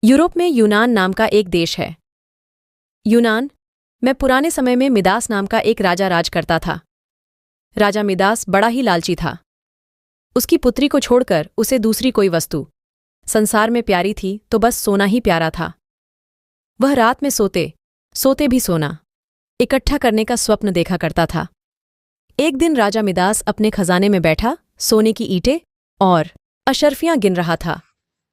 Europe में यूनान नाम का एक देश है। यूनान में पुराने समय में मिदास नाम का एक राजा राज करता था। राजा मिदास बड़ा ही लालची था। उसकी पुत्री को छोड़कर उसे दूसरी कोई वस्तु संसार में प्यारी थी तो बस सोना ही प्यारा था। वह रात में सोते सोते भी सोना इकट्ठा करने का स्वप्न देखा करता था। एक दिन राजा मिदास अपने खजाने में बैठा सोने की ईंटें और अशर्फियां गिन रहा था।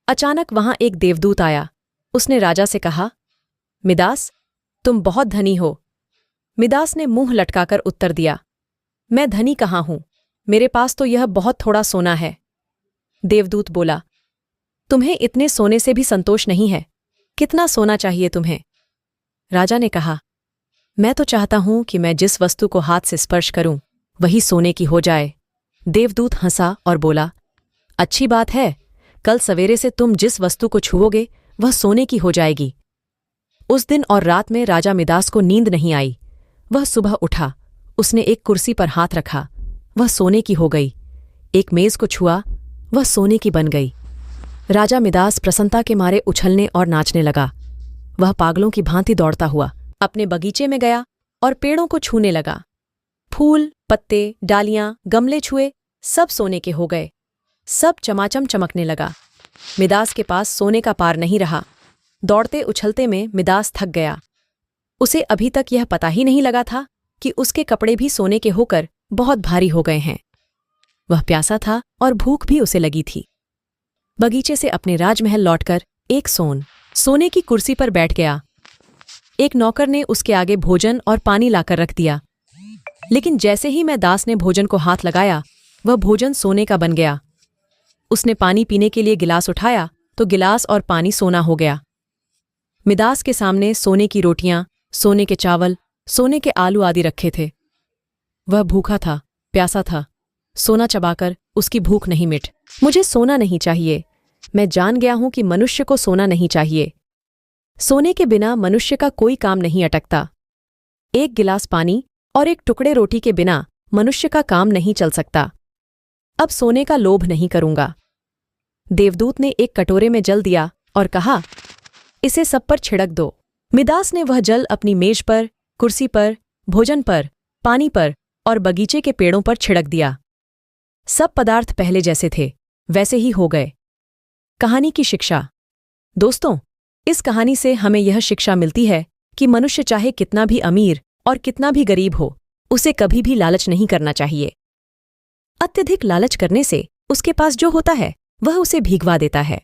अचानक वहां एक देवदूत आया। उसने राजा से कहा, मिदास, तुम बहुत धनी हो। मिदास ने मुंह लटकाकर उत्तर दिया, मैं धनी कहाँ हूं, मेरे पास तो यह बहुत थोड़ा सोना है। देवदूत बोला, तुम्हें इतने सोने से भी संतोष नहीं है, कितना सोना चाहिए तुम्हें? राजा ने कहा, मैं तो चाहता हूं कि मैं जिस वस्तु को हाथ से स्पर्श करूं वही सोने की हो जाए। देवदूत हंसा और बोला, अच्छी बात है, कल सवेरे से तुम जिस वस्तु को छुओगे वह सोने की हो जाएगी। उस दिन और रात में राजा मिदास को नींद नहीं आई। वह सुबह उठा, उसने एक कुर्सी पर हाथ रखा, वह सोने की हो गई। एक मेज को छुआ, वह सोने की बन गई। राजा मिदास प्रसन्नता के मारे उछलने और नाचने लगा। वह पागलों की भांति दौड़ता हुआ अपने बगीचे में गया और पेड़ों को छूने लगा। फूल, पत्ते, डालियां, गमले छुए, सब सोने के हो गए। सब चमाचम चमकने लगा। मिदास के पास सोने का पार नहीं रहा। दौड़ते उछलते में मिदास थक गया। उसे अभी तक यह पता ही नहीं लगा था कि उसके कपड़े भी सोने के होकर बहुत भारी हो गए हैं। वह प्यासा था और भूख भी उसे लगी थी। बगीचे से अपने राजमहल लौटकर एक सोने की कुर्सी पर बैठ गया। एक नौकर ने उसके आगे भोजन और पानी लाकर रख दिया, लेकिन जैसे ही मिदास ने भोजन को हाथ लगाया वह भोजन सोने का बन गया। उसने पानी पीने के लिए गिलास उठाया तो गिलास और पानी सोना हो गया। मिदास के सामने सोने की रोटियां, सोने के चावल, सोने के आलू आदि रखे थे। वह भूखा था, प्यासा था। सोना चबाकर उसकी भूख नहीं मिट। मुझे सोना नहीं चाहिए। मैं जान गया हूं कि मनुष्य को सोना नहीं चाहिए। सोने के बिना मनुष्य का कोई काम नहीं अटकता। एक गिलास पानी और एक टुकड़े रोटी के बिना मनुष्य का काम नहीं चल सकता। अब सोने का लोभ नहीं करूंगा। देवदूत ने एक कटोरे में जल दिया और कहा, इसे सब पर छिड़क दो। मिदास ने वह जल अपनी मेज पर, कुर्सी पर, भोजन पर, पानी पर और बगीचे के पेड़ों पर छिड़क दिया। सब पदार्थ पहले जैसे थे वैसे ही हो गए। कहानी की शिक्षा। दोस्तों, इस कहानी से हमें यह शिक्षा मिलती है कि मनुष्य चाहे कितना भी अमीर और कितना भी गरीब हो, उसे कभी भी लालच नहीं करना चाहिए। अत्यधिक लालच करने से उसके पास जो होता है वह उसे भीगवा देता है।